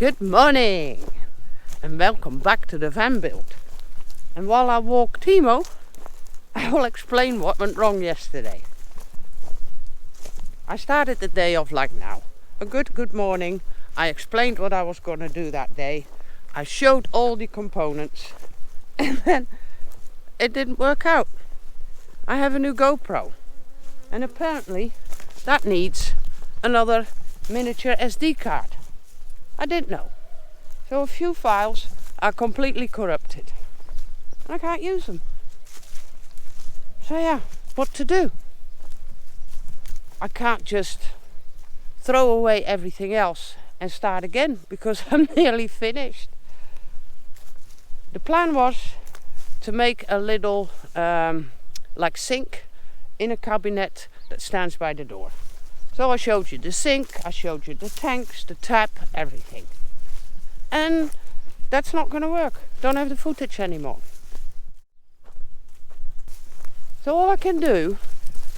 Good morning and welcome back to the van build. And while I walk Timo, I will explain what went wrong yesterday. I started the day off like now. A good morning. I explained what I was going to do that day. I showed all the components and then it didn't work out. I have a new GoPro and apparently that needs another miniature SD card. I didn't know. So a few files are completely corrupted. I can't use them. So yeah, what to do? I can't just throw away everything else and start again because I'm nearly finished. The plan was to make a little like sink in a cabinet that stands by the door. So I showed you the sink, I showed you the tanks, the tap, everything. And that's not going to work. Don't have the footage anymore. So all I can do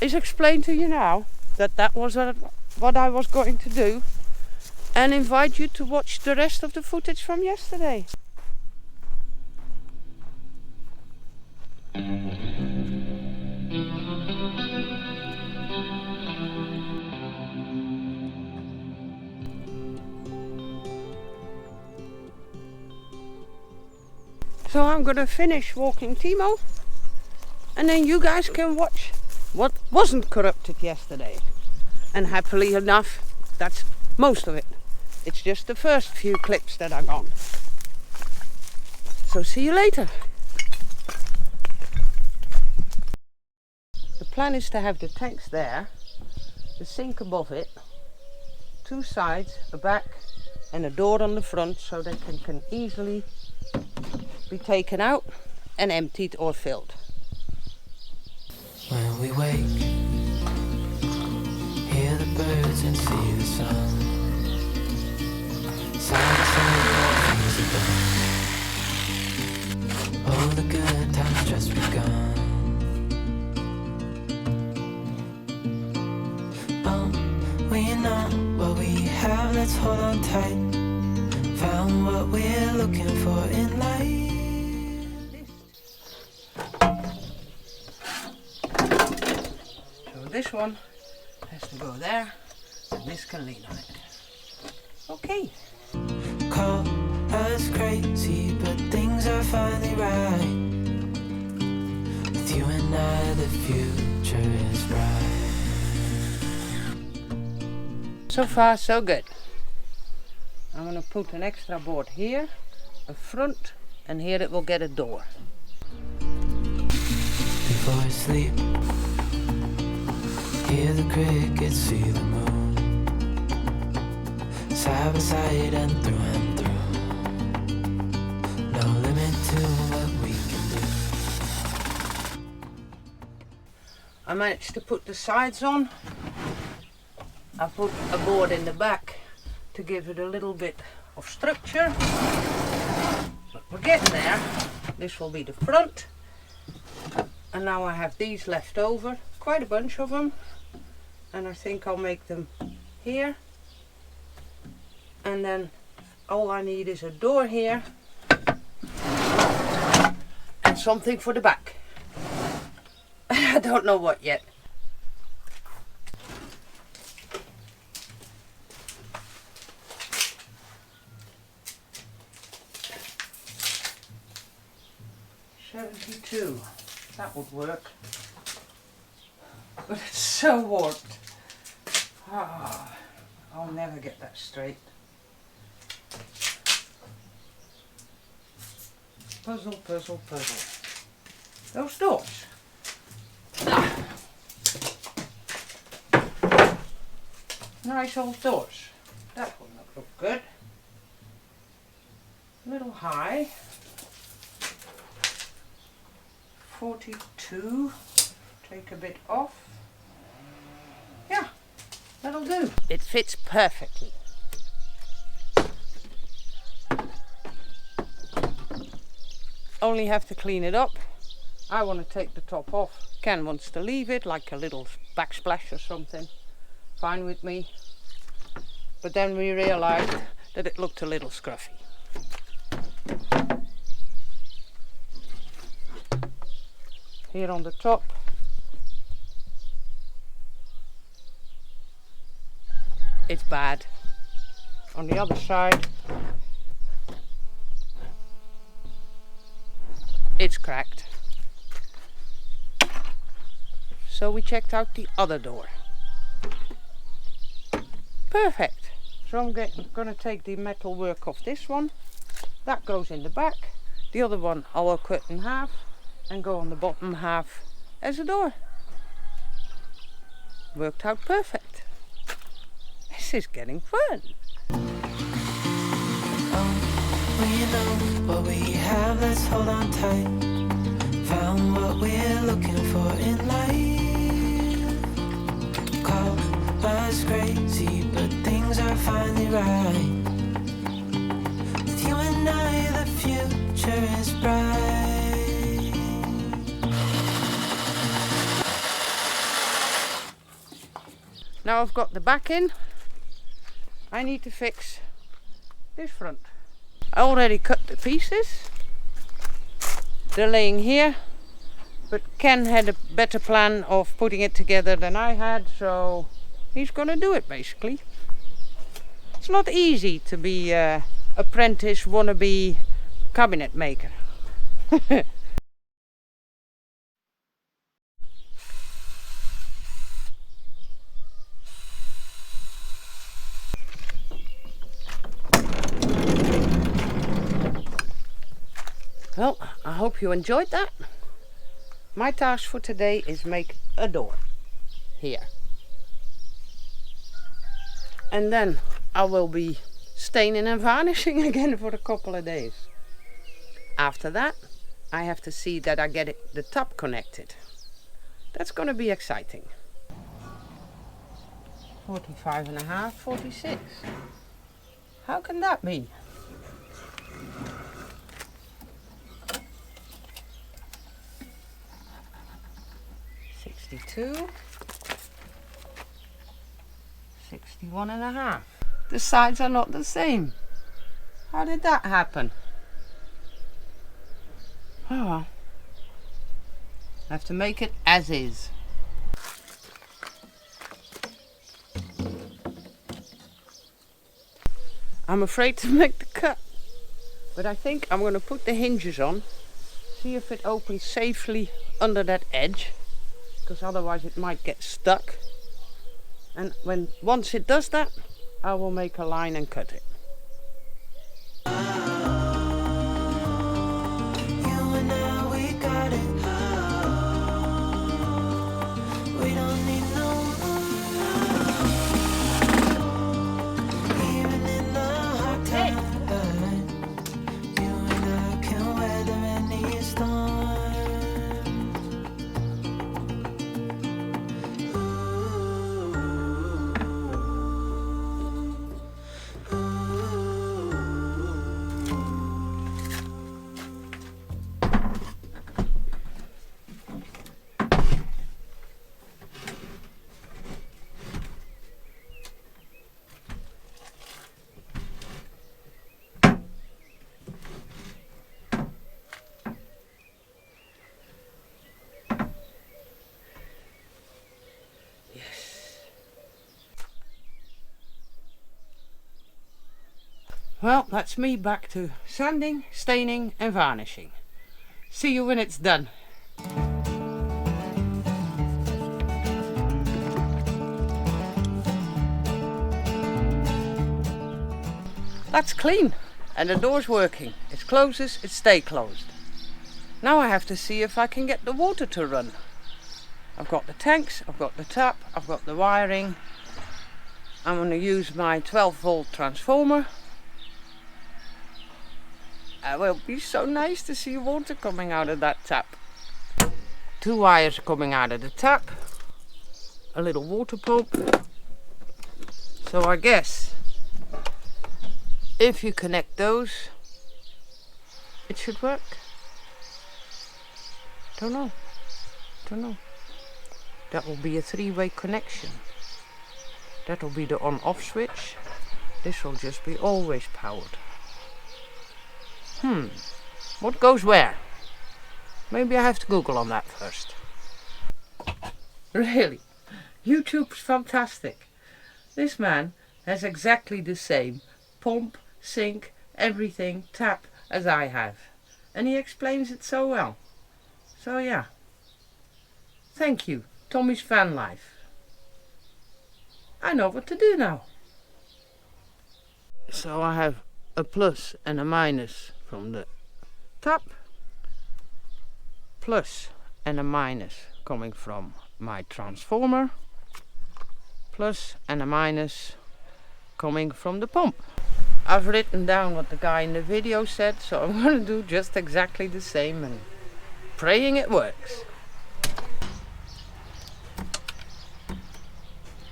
is explain to you now that was what I was going to do and invite you to watch the rest of the footage from yesterday. So I'm gonna finish walking Timo and then you guys can watch what wasn't corrupted yesterday. And happily enough, that's most of it. It's just the first few clips that are gone. So see you later. The plan is to have the tanks there, the sink above it, two sides, a back and a door on the front so they can easily be taken out and emptied or filled. When we wake, hear the birds and see the sun. Silence and music done. Oh, the good times just begun. Oh, we know what we have, let's hold on tight. Found what we're looking for in life. This one has to go there and this can lean on it. Okay. Call us crazy, but things are finally right. With you and I, the future is bright. So far so good. I'm going to put an extra board here, a front, and here it will get a door. Before I sleep, hear the crickets, see the moon. Side by side and through. No limit to what we can do. I managed to put the sides on. I put a board in the back to give it a little bit of structure. But we're getting there. This will be the front. And now I have these left over, quite a bunch of them. And I think I'll make them here. And then all I need is a door here and something for the back. I don't know what yet. $72. That would work. But it's so warped. Oh, I'll never get that straight. Puzzle. Those doors. Nice old doors. That will not look good. A little high. 42. Take a bit off. Yeah, that'll do. It fits perfectly. Only have to clean it up. I want to take the top off. Ken wants to leave it like a little backsplash or something. Fine with me. But then we realized that it looked a little scruffy. Here on the top, it's bad. On the other side, it's cracked. So we checked out the other door. Perfect. So I'm going to take the metal work off this one. That goes in the back. The other one I will cut in half and go on the bottom half as a door. Worked out perfect. This is getting fun. We know what we have, let's hold on tight. Found what we're looking for in life. Call us crazy, but things are finally right. With you and I, the future is bright. Now I've got the back in, I need to fix this front. I already cut the pieces. They're laying here, but Ken had a better plan of putting it together than I had, so he's gonna do it basically. It's not easy to be an apprentice wannabe cabinet maker. Well, I hope you enjoyed that. My task for today is make a door here. And then I will be staining and varnishing again for a couple of days. After that, I have to see that I get the top connected. That's going to be exciting. 45.5, 46. How can that be? Two, 61.5. The sides are not the same. How did that happen? Oh well. I have to make it as is. I'm afraid to make the cut, but I think I'm going to put the hinges on, see if it opens safely under that edge, because otherwise it might get stuck. And once it does that, I will make a line and cut it. You and I, we got it. We don't need no more. Even in the hard times, you and I can weather any storm. Well, that's me back to sanding, staining and varnishing. See you when it's done. That's clean and the door's working. It closes, it stays closed. Now I have to see if I can get the water to run. I've got the tanks, I've got the tap, I've got the wiring. I'm going to use my 12-volt transformer. It will be so nice to see water coming out of that tap. 2 wires coming out of the tap, a little water pump. So I guess if you connect those, it should work. Don't know. That will be a 3-way connection. That will be the on-off switch. This will just be always powered. What goes where? Maybe I have to Google on that first. Really, YouTube's fantastic. This man has exactly the same pump, sink, everything, tap as I have. And he explains it so well. So yeah. Thank you, Tommy's Van Life. I know what to do now. So I have a plus and a minus from the tap, plus and a minus coming from my transformer, plus and a minus coming from the pump. I've written down what the guy in the video said, so I'm going to do just exactly the same and praying it works.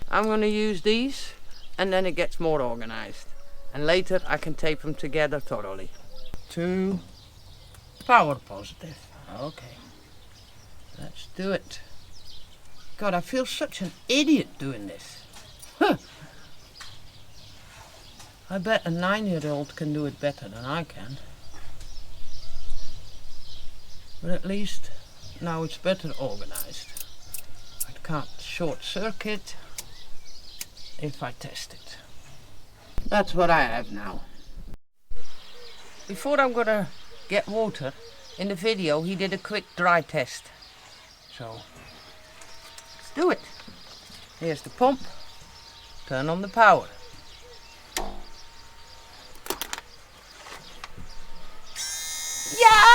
I'm going to use these and then it gets more organized. And later I can tape them together thoroughly. 2 power positive. Okay. Let's do it. God, I feel such an idiot doing this. Huh. I bet a 9-year-old can do it better than I can. But at least now it's better organized. I can't short circuit if I test it. That's what I have now. Before I'm gonna get water, in the video he did a quick dry test. So let's do it. Here's the pump. Turn on the power. Yeah!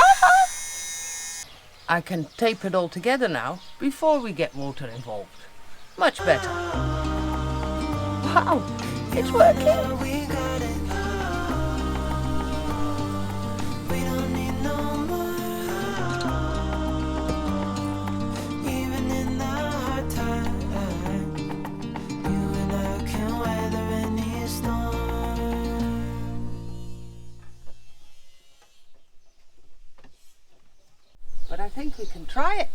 I can tape it all together now before we get water involved. Much better. Wow, it's working. We got it. We don't need no more. Even in the hard times, you and I can weather any storm. But I think we can try it.